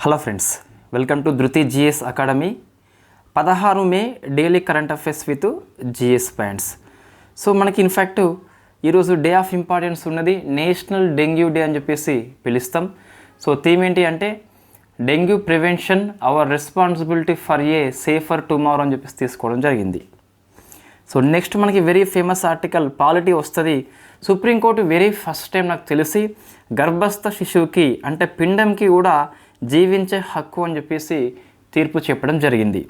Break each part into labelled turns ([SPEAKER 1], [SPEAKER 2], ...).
[SPEAKER 1] Hello friends, welcome to Dhruti GS academy. 16 May daily current affairs with GS points. So మనకి in fact ఈరోజు day of importance ఉన్నది, national dengue day అని చెప్పేసి పిలుస్తాం. So theme ఏంటి అంటే dengue prevention our responsibility for a safer tomorrow అని చెప్పేసి తీసుకోవడం జరిగింది. సో నెక్స్ట్ మనకి వెరీ ఫేమస్ ఆర్టికల్ పాలిటీ వస్తుంది. సుప్రీంకోర్టు వెరీ ఫస్ట్ టైం నాకు తెలిసి గర్భస్థ శిశువుకి అంటే పిండంకి కూడా జీవించే హక్కు అని చెప్పేసి తీర్పు చెప్పడం జరిగింది.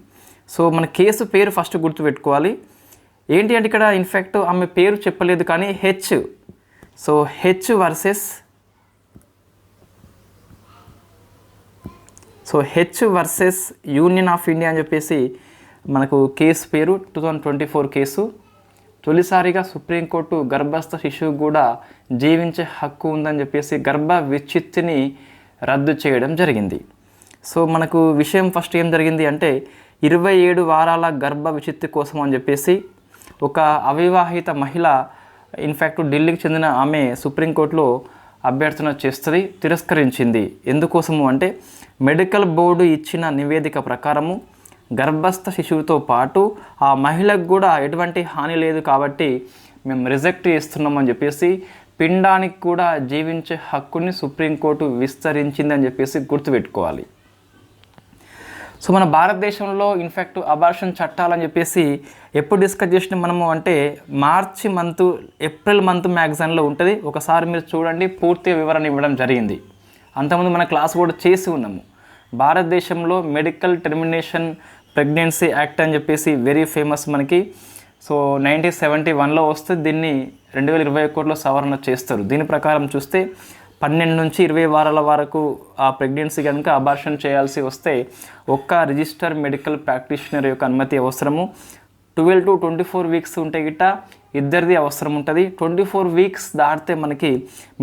[SPEAKER 1] సో మన కేసు పేరు ఫస్ట్ గుర్తుపెట్టుకోవాలి. ఏంటి అంటే ఇక్కడ ఇన్ఫ్యాక్ట్ ఆమె పేరు చెప్పలేదు కానీ H versus union of India అని చెప్పేసి మనకు కేసు పేరు. 2024 కేసు. తొలిసారిగా సుప్రీంకోర్టు గర్భస్థ శిశువు కూడా జీవించే హక్కు ఉందని చెప్పేసి గర్భ విచ్ఛిత్తిని రద్దు చేయడం జరిగింది. సో మనకు విషయం ఫస్ట్ ఏం జరిగింది అంటే 27 వారాల గర్భ విచ్ఛిత్తి కోసం అని చెప్పేసి ఒక అవివాహిత మహిళ ఇన్ఫ్యాక్ట్ ఢిల్లీకి చెందిన ఆమె సుప్రీంకోర్టులో అభ్యర్థన చేస్తుంది, తిరస్కరించింది. ఎందుకోసము అంటే మెడికల్ బోర్డు ఇచ్చిన నివేదిక ప్రకారము గర్భస్థ శిశువుతో పాటు ఆ మహిళకు కూడా ఎటువంటి హాని లేదు కాబట్టి మేము రిజెక్ట్ చేస్తున్నామని చెప్పేసి పిండానికి కూడా జీవించే హక్కుని సుప్రీంకోర్టు విస్తరించిందని చెప్పేసి గుర్తుపెట్టుకోవాలి. సో మన భారతదేశంలో ఇన్ఫ్యాక్ట్ అబార్షన్ చట్టాలని చెప్పేసి ఎప్పుడు డిస్కస్ చేసిన మనము అంటే ఏప్రిల్ మంత్ మ్యాగజైన్లో ఉంటుంది. ఒకసారి మీరు చూడండి, పూర్తి వివరణ ఇవ్వడం జరిగింది. అంతకుముందు మన క్లాస్ కూడా చేసి ఉన్నాము. భారతదేశంలో మెడికల్ టెర్మినేషన్ ప్రెగ్నెన్సీ యాక్ట్ అని చెప్పేసి వెరీ ఫేమస్ మనకి. సో 1971లో వస్తే దీన్ని 2021లో సవరణ చేస్తారు. దీని ప్రకారం చూస్తే 12 నుంచి 20 వారాల వరకు ఆ ప్రెగ్నెన్సీ కనుక అబార్షన్ చేయాల్సి వస్తే ఒక్క రిజిస్టర్ మెడికల్ ప్రాక్టీషనర్ యొక్క అనుమతి అవసరము. 12 to 24 వీక్స్ ఉంటే గిట్ట ఇద్దరిది అవసరం ఉంటుంది. 24 వీక్స్ దాటితే మనకి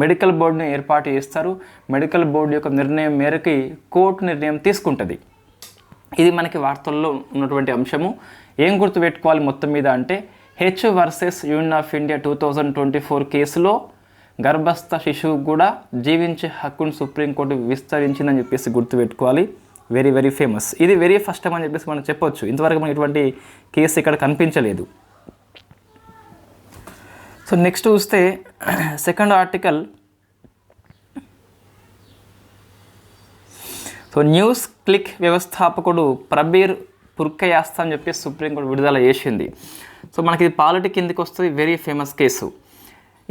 [SPEAKER 1] మెడికల్ బోర్డుని ఏర్పాటు చేస్తారు. మెడికల్ బోర్డు యొక్క నిర్ణయం మేరకి కోర్టు నిర్ణయం తీసుకుంటుంది. ఇది మనకి వార్తల్లో ఉన్నటువంటి అంశము. ఏం గుర్తుపెట్టుకోవాలి మొత్తం మీద అంటే H versus union of India 2024 కేసులో గర్భస్థ శిశువు కూడా జీవించే హక్కును సుప్రీంకోర్టు విస్తరించిందని చెప్పేసి గుర్తుపెట్టుకోవాలి. Very very famous. ఇది వెరీ ఫస్ట్ టైం అని చెప్పేసి మనం చెప్పొచ్చు. ఇంతవరకు మనకి ఇటువంటి కేసు ఇక్కడ కనిపించలేదు. సో నెక్స్ట్ చూస్తే second article. So news click వ్యవస్థాపకుడు ప్రబీర్ పుర్కయాస్తా అని చెప్పేసి సుప్రీంకోర్టు విడుదల చేసింది. సో మనకి ఇది పాలిటీ కిందకి వస్తుంది. Very famous case.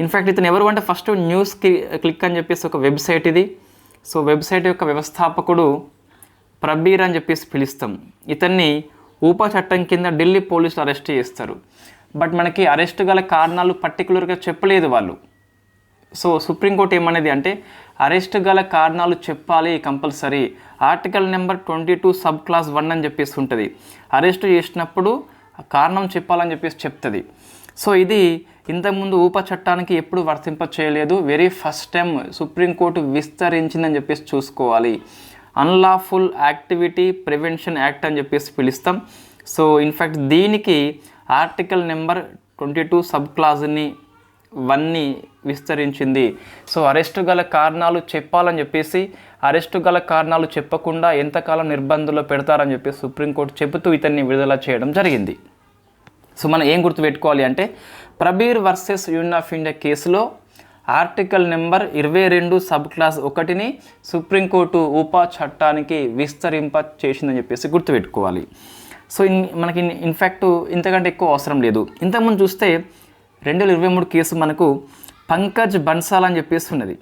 [SPEAKER 1] ఇన్ఫ్యాక్ట్ ఇతను ఎవరు అంటే ఫస్ట్ న్యూస్ క్లిక్ అని చెప్పేసి ఒక వెబ్సైట్ ఇది. సో వెబ్సైట్ యొక్క వ్యవస్థాపకుడు ప్రబీర్ అని చెప్పేసి పిలుస్తాం. ఇతన్ని ఊపా చట్టం కింద ఢిల్లీ పోలీసులు అరెస్ట్ చేస్తారు. బట్ మనకి అరెస్ట్ గల కారణాలు పర్టికులర్గా చెప్పలేదు వాళ్ళు. సో సుప్రీంకోర్టు ఏమనేది అంటే అరెస్ట్ గల కారణాలు చెప్పాలి compulsory. Article number 22 sub class 1 అని చెప్పేసి ఉంటుంది. అరెస్ట్ చేసినప్పుడు కారణం చెప్పాలని చెప్పేసి చెప్తుంది. సో ఇది ఇంతకుముందు ఊపా చట్టానికి ఎప్పుడు వర్తింప చేయలేదు. వెరీ ఫస్ట్ టైం సుప్రీంకోర్టు విస్తరించిందని చెప్పేసి చూసుకోవాలి. అన్లాఫుల్ యాక్టివిటీ ప్రివెన్షన్ యాక్ట్ అని చెప్పేసి పిలుస్తాం. సో ఇన్ఫ్యాక్ట్ దీనికి ఆర్టికల్ నెంబర్ 22 సబ్ క్లాజ్ని 1ని విస్తరించింది. సో అరెస్టు గల కారణాలు చెప్పాలని చెప్పేసి అరెస్టు గల కారణాలు చెప్పకుండా ఎంతకాలం నిర్బంధంలో పెడతారని చెప్పేసి సుప్రీంకోర్టు చెబుతూ ఇతన్ని విడుదల చేయడం జరిగింది. సో మనం ఏం గుర్తుపెట్టుకోవాలి అంటే Prabir versus union of India కేసులో ఆర్టికల్ నెంబర్ 22 సబ్ క్లాస్ 1ని సుప్రీంకోర్టు ఊపా చట్టానికి విస్తరింప చేసిందని చెప్పేసి గుర్తుపెట్టుకోవాలి. సో మనకి ఇన్ఫ్యాక్ట్ ఇంతకంటే ఎక్కువ అవసరం లేదు. ఇంతకుముందు చూస్తే 2023 కేసు మనకు పంకజ్ బన్సాల్ అని చెప్పేసి ఉన్నది.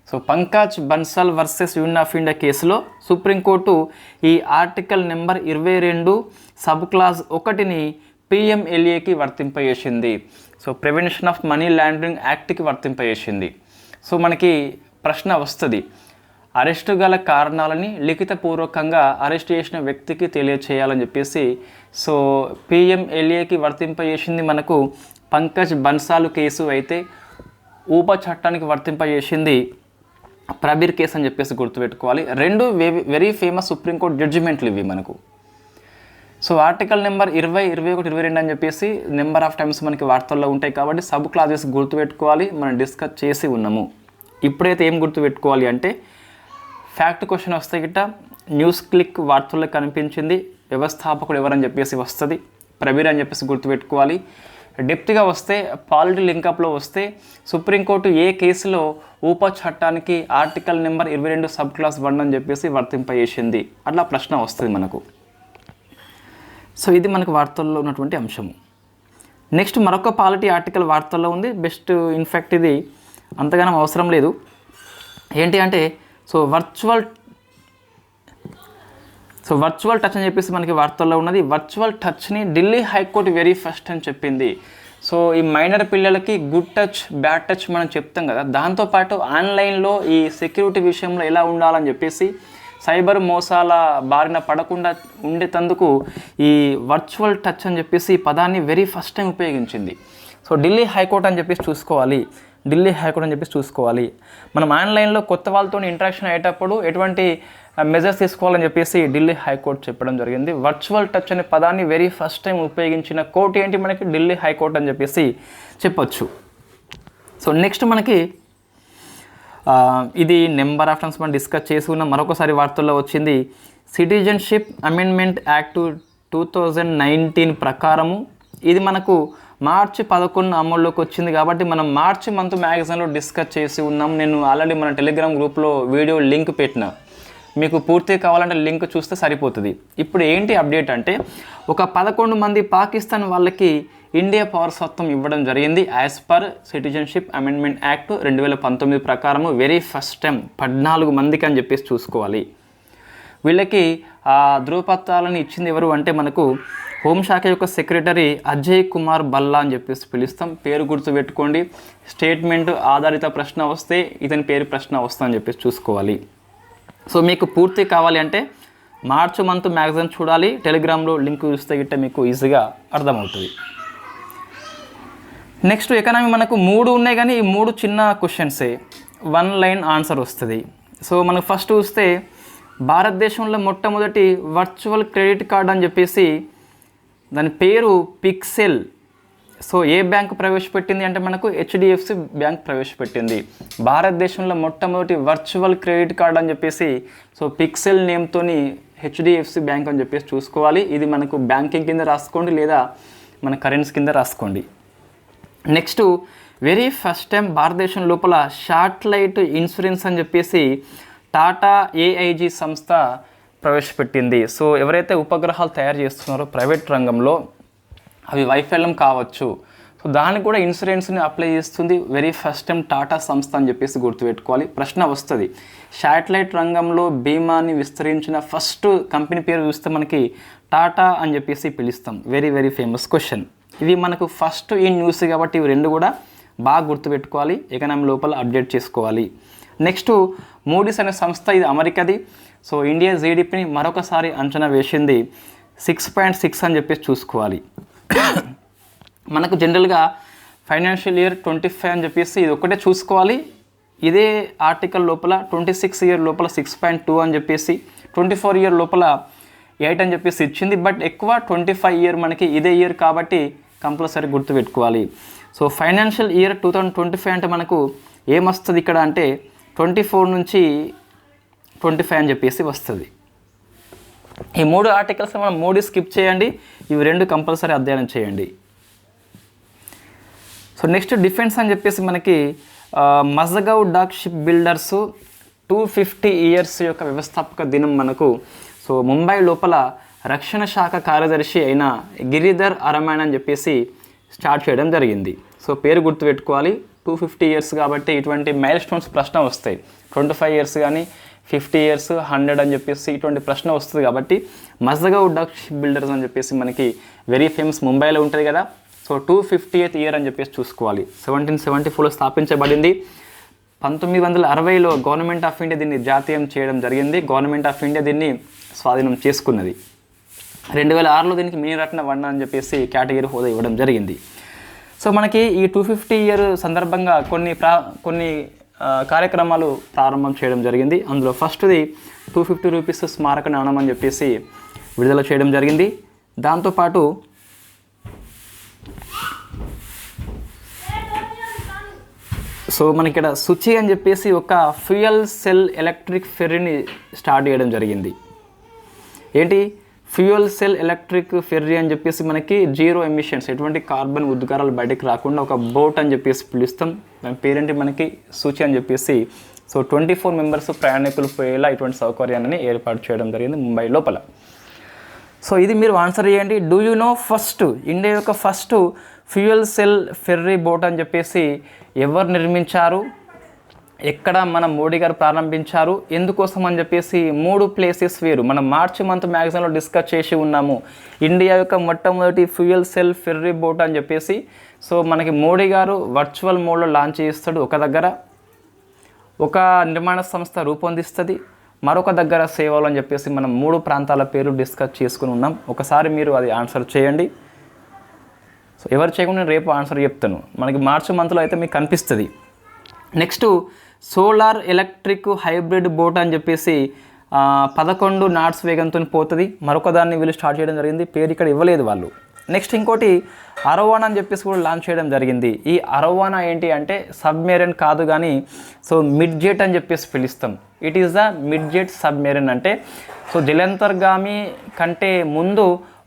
[SPEAKER 1] So Pankaj Bansal versus union of India కేసులో సుప్రీంకోర్టు ఈ ఆర్టికల్ నెంబర్ 22 సబ్ క్లాస్ 1ని PMLAకి వర్తింపజేసింది. So prevention of money laundering యాక్ట్కి వర్తింపజేసింది. సో మనకి ప్రశ్న వస్తుంది, అరెస్టు గల కారణాలని లిఖితపూర్వకంగా అరెస్ట్ చేసిన వ్యక్తికి తెలియచేయాలని చెప్పేసి. సో PMLAకి వర్తింపజేసింది మనకు పంకజ్ బన్సాల్ కేసు అయితే ఊపా చట్టానికి వర్తింపజేసింది ప్రబీర్ కేసు అని చెప్పేసి గుర్తుపెట్టుకోవాలి. రెండు వెరీ ఫేమస్ సుప్రీంకోర్టు జడ్జిమెంట్లు ఇవి మనకు. సో ఆర్టికల్ నెంబర్ 20, 21, 22 అని చెప్పేసి నెంబర్ ఆఫ్ టైమ్స్ మనకి వార్తల్లో ఉంటాయి కాబట్టి సబ్ క్లాజెస్ గుర్తుపెట్టుకోవాలి. మనం డిస్కస్ చేసి ఉన్నాము. ఇప్పుడైతే ఏం గుర్తుపెట్టుకోవాలి అంటే ఫ్యాక్ట్ క్వశ్చన్ వస్తే గిట్ట న్యూస్ క్లిక్ వార్తల్లో కనిపించింది, వ్యవస్థాపకుడు ఎవరని చెప్పేసి వస్తుంది, ప్రబీర్ అని చెప్పేసి గుర్తుపెట్టుకోవాలి. డెప్త్గా వస్తే పాలిటీ లింకప్లో వస్తే సుప్రీంకోర్టు ఏ కేసులో ఊపా చట్టానికి ఆర్టికల్ నెంబర్ 22 సబ్ క్లాస్ 1 అని చెప్పేసి వర్తింపజేసింది, అట్లా ప్రశ్న వస్తుంది మనకు. సో ఇది మనకు వార్తల్లో ఉన్నటువంటి అంశము. నెక్స్ట్ మరొక పాలిటీ ఆర్టికల్ వార్తల్లో ఉంది, బెస్ట్ ఇన్ఫ్యాక్ట్ ఇది అంతగానం అవసరం లేదు. ఏంటి అంటే వర్చువల్ టచ్ అని చెప్పేసి మనకి వార్తల్లో ఉన్నది. వర్చువల్ టచ్ని ఢిల్లీ హైకోర్టు వెరీ ఫస్ట్ అని చెప్పింది. సో ఈ మైనర్ పిల్లలకి గుడ్ టచ్ బ్యాడ్ టచ్ మనం చెప్తాం కదా, దాంతోపాటు ఆన్లైన్లో ఈ సెక్యూరిటీ విషయంలో ఎలా ఉండాలని చెప్పేసి సైబర్ మోసాల బారిన పడకుండా ఉండేటందుకు ఈ వర్చువల్ టచ్ అని చెప్పేసి ఈ పదాన్ని వెరీ ఫస్ట్ టైం ఉపయోగించింది. సో ఢిల్లీ హైకోర్టు అని చెప్పేసి చూసుకోవాలి. మనం ఆన్లైన్లో కొత్త వాళ్ళతో ఇంటరాక్షన్ అయ్యేటప్పుడు ఎటువంటి మెజర్స్ తీసుకోవాలని చెప్పేసి ఢిల్లీ హైకోర్టు చెప్పడం జరిగింది. వర్చువల్ టచ్ అనే పదాన్ని వెరీ ఫస్ట్ టైం ఉపయోగించిన కోర్టు ఏంటి మనకి, ఢిల్లీ హైకోర్టు అని చెప్పేసి చెప్పొచ్చు. సో నెక్స్ట్ మనకి ఇది నెంబర్ ఆఫ్ టైమ్స్ మనం డిస్కస్ చేసి ఉన్న మరొకసారి వార్తల్లో వచ్చింది. సిటిజన్షిప్ అమెండ్మెంట్ యాక్ట్ 2019 ప్రకారము ఇది మనకు మార్చి 11 అమల్లోకి వచ్చింది కాబట్టి మనం మార్చి మంత్ మ్యాగజైన్లో డిస్కస్ చేసి ఉన్నాం. నేను ఆల్రెడీ మన టెలిగ్రామ్ గ్రూప్లో వీడియో లింక్ పెట్టిన, మీకు పూర్తిగా కావాలంటే లింక్ చూస్తే సరిపోతుంది. ఇప్పుడు ఏంటి అప్డేట్ అంటే ఒక 11 మంది పాకిస్తాన్ వాళ్ళకి ఇండియా పౌరసత్వం ఇవ్వడం జరిగింది as per citizenship amendment act 2019 ప్రకారము. వెరీ ఫస్ట్ టైం 14 మందికి అని చెప్పేసి చూసుకోవాలి. వీళ్ళకి ఆ ధృవపత్రాలను ఇచ్చింది ఎవరు అంటే మనకు హోంశాఖ యొక్క సెక్రటరీ అజయ్ కుమార్ బల్లా అని చెప్పేసి పిలుస్తాం. పేరు గుర్తుపెట్టుకోండి. స్టేట్మెంట్ ఆధారిత ప్రశ్న వస్తే ఇతని పేరు ప్రశ్న వస్తా అని చెప్పేసి చూసుకోవాలి. సో మీకు పూర్తి కావాలి అంటే మార్చి మంత్ మ్యాగజైన్ చూడాలి, టెలిగ్రామ్లో లింక్ చూస్తే గిట్ట మీకు ఈజీగా అర్థమవుతుంది. నెక్స్ట్ ఎకనామీ మనకు 3 ఉన్నాయి కానీ ఈ 3 చిన్న క్వశ్చన్సే, 1 లైన్ ఆన్సర్ వస్తుంది. సో మనకు ఫస్ట్ చూస్తే భారతదేశంలో మొట్టమొదటి వర్చువల్ క్రెడిట్ కార్డ్ అని చెప్పేసి దాని పేరు పిక్సెల్. సో ఏ బ్యాంక్ ప్రవేశపెట్టింది అంటే మనకు హెచ్డిఎఫ్సి బ్యాంక్ ప్రవేశపెట్టింది. భారతదేశంలో మొట్టమొదటి వర్చువల్ క్రెడిట్ కార్డ్ అని చెప్పేసి సో పిక్సెల్ నేమ్తోని హెచ్డిఎఫ్సి బ్యాంక్ అని చెప్పేసి చూసుకోవాలి. ఇది మనకు బ్యాంకింగ్ కింద రాసుకోండి లేదా మన కరెన్సీ కింద రాసుకోండి. నెక్స్ట్ వెరీ ఫస్ట్ టైం భారతదేశం లోపల శాటిలైట్ ఇన్సూరెన్స్ అని చెప్పేసి టాటా ఏఐజీ సంస్థ ప్రవేశపెట్టింది. సో ఎవరైతే ఉపగ్రహాలు తయారు చేస్తున్నారో ప్రైవేట్ రంగంలో అవి వైఫల్యం కావచ్చు, సో దానికి కూడా ఇన్సూరెన్స్ని అప్లై చేస్తుంది వెరీ ఫస్ట్ టైం టాటా సంస్థ అని చెప్పేసి గుర్తుపెట్టుకోవాలి. ప్రశ్న వస్తుంది, శాటిలైట్ రంగంలో బీమాని విస్తరించిన ఫస్ట్ కంపెనీ పేరు చూస్తే మనకి టాటా అని చెప్పేసి పిలుస్తాం. Very very famous question. ఇవి మనకు ఫస్ట్ ఈ న్యూస్ కాబట్టి ఇవి 2 కూడా బాగా గుర్తుపెట్టుకోవాలి, ఎకనామీ లోపల అప్డేట్ చేసుకోవాలి. నెక్స్ట్ మూడీస్ అనే సంస్థ, ఇది అమెరికాది. సో ఇండియా జీడిపిని మరొకసారి అంచనా వేసింది 6.6 అని చెప్పేసి చూసుకోవాలి. మనకు జనరల్గా ఫైనాన్షియల్ ఇయర్ 25 అని చెప్పేసి ఇది ఒకటే చూసుకోవాలి. ఇదే ఆర్టికల్ లోపల 26 ఇయర్ లోపల 6.2 అని చెప్పేసి 24 ఇయర్ లోపల 8 అని చెప్పేసి ఇచ్చింది. బట్ ఎక్కువ 25 ఇయర్ మనకి ఇదే ఇయర్ కాబట్టి కంపల్సరీ గుర్తుపెట్టుకోవాలి. సో ఫైనాన్షియల్ ఇయర్ 2025 అంటే మనకు ఏమొస్తుంది ఇక్కడ అంటే 24 నుంచి 25 అని చెప్పేసి వస్తుంది. ఈ 3 ఆర్టికల్స్ మనం 3 స్కిప్ చేయండి, ఇవి 2 కంపల్సరీ అధ్యయనం చేయండి. సో నెక్స్ట్ డిఫెన్స్ అని చెప్పేసి మనకి Mazagon dock ship builders 250 years యొక్క వ్యవస్థాపక దినం మనకు సో ముంబై లోపల రక్షణ శాఖ కార్యదర్శి అయిన గిరిధర్ అరమాన్ అని చెప్పేసి స్టార్ట్ చేయడం జరిగింది. సో పేరు గుర్తుపెట్టుకోవాలి, 250 ఇయర్స్ కాబట్టి ఇటువంటి మైల్ స్టోన్స్ ప్రశ్న వస్తాయి. 25 ఇయర్స్ కానీ 50 ఇయర్స్ 100 అని చెప్పేసి ఇటువంటి ప్రశ్న వస్తుంది కాబట్టి మజగావ్ డాక్ షిప్ బిల్డర్స్ అని చెప్పేసి మనకి వెరీ ఫేమస్ ముంబైలో ఉంటుంది కదా. సో 250th ఇయర్ అని చెప్పేసి చూసుకోవాలి. 1774లో స్థాపించబడింది. 1960లో గవర్నమెంట్ ఆఫ్ ఇండియా దీన్ని జాతీయం చేయడం జరిగింది. గవర్నమెంట్ ఆఫ్ ఇండియా దీన్ని స్వాధీనం చేసుకున్నది. 2006లో దీనికి మినీరత్న వన్ అని చెప్పేసి కేటగిరీ హోదా ఇవ్వడం జరిగింది. సో మనకి ఈ 250 ఇయర్ సందర్భంగా కొన్ని కార్యక్రమాలు ప్రారంభం చేయడం జరిగింది. అందులో ఫస్ట్ది 250 రూపీస్ స్మారక నాణం అని చెప్పేసి విడుదల చేయడం జరిగింది. దాంతోపాటు సో మనకి ఇక్కడ సుచి అని చెప్పేసి ఒక ఫ్యూయల్ సెల్ ఎలక్ట్రిక్ ఫెర్రీని స్టార్ట్ చేయడం జరిగింది. ఏంటి ఫ్యూయల్ సెల్ ఎలక్ట్రిక్ ఫెర్రీ అని చెప్పేసి మనకి జీరో ఎమిషన్స్, ఎటువంటి కార్బన్ ఉద్గారాలు బయటకు రాకుండా ఒక బోట్ అని చెప్పేసి పిలుస్తాం. దాని పేరేంటి మనకి సుచి అని చెప్పేసి. సో 24 మెంబర్స్ ప్రయాణికులు పోయేలా ఇటువంటి సౌకర్యాన్ని ఏర్పాటు చేయడం జరిగింది ముంబై లోపల. సో ఇది మీరు ఆన్సర్ చేయండి. Do you know first India యొక్క first fuel cell ferry boat అని చెప్పేసి ఎవరు నిర్మించారు, ఎక్కడ మన మోడీ గారు ప్రారంభించారు, ఎందుకోసం అని చెప్పేసి 3 ప్లేసెస్ వేరు మనం మార్చి మంత్ మ్యాగజైన్లో డిస్కస్ చేసి ఉన్నాము. ఇండియా యొక్క మొట్టమొదటి ఫ్యూయల్ సెల్ ఫెర్రీ బోట్ అని చెప్పేసి. సో మనకి మోడీ గారు వర్చువల్ మోడ్లో లాంచ్ చేస్తాడు, ఒక దగ్గర ఒక నిర్మాణ సంస్థ రూపొందిస్తుంది, మరొక దగ్గర సేవలు అని చెప్పేసి మనం 3 ప్రాంతాల పేరు డిస్కస్ చేసుకుని ఉన్నాం. ఒకసారి మీరు అది ఆన్సర్ చేయండి. సో ఎవరు చేయకుండా రేపు ఆన్సర్ చెప్తాను. మనకి మార్చి మంత్లో అయితే మీకు కనిపిస్తుంది. Next solar electric hybrid boat అని చెప్పేసి 11 knots వేగంతో పోతుంది. మరొక దాన్ని వీళ్ళు స్టార్ట్ చేయడం జరిగింది, పేరు ఇక్కడ ఇవ్వలేదు వాళ్ళు. నెక్స్ట్ ఇంకోటి అరవానా అని చెప్పేసి కూడా లాంచ్ చేయడం జరిగింది. ఈ అరవానా ఏంటి అంటే సబ్మెరైన్ కాదు కానీ సో మిడ్ జెట్ అని చెప్పేసి పిలుస్తాం. It is the mid jet submarine. అంటే సో జలంతర్గామి కంటే ముందు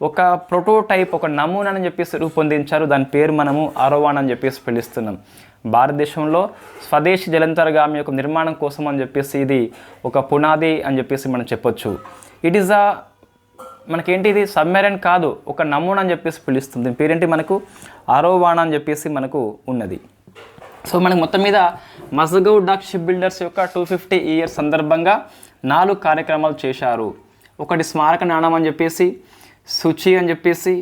[SPEAKER 1] ఒక ప్రోటోటైప్, ఒక నమూనా అని చెప్పేసి రూపొందించారు. దాని పేరు మనము అరవానా అని చెప్పేసి పిలుస్తున్నాం. భారతదేశంలో స్వదేశీ జలంతర్గామి యొక్క నిర్మాణం కోసం అని చెప్పేసి ఇది ఒక పునాది అని చెప్పేసి మనం చెప్పొచ్చు. ఇట్ ఈస్ మనకేంటి, ఇది సబ్మెరైన్ కాదు, ఒక నమూనా అని చెప్పేసి పిలుస్తుంది. దీని పేరేంటి మనకు అరవానా అని చెప్పేసి మనకు ఉన్నది. సో మనకు మొత్తం మీద మజగౌ డాక్ షిప్ బిల్డర్స్ యొక్క 250 years సందర్భంగా 4 కార్యక్రమాలు చేశారు. ఒకటి స్మారక నాణం అని చెప్పేసి, సుచి అని చెప్పేసి,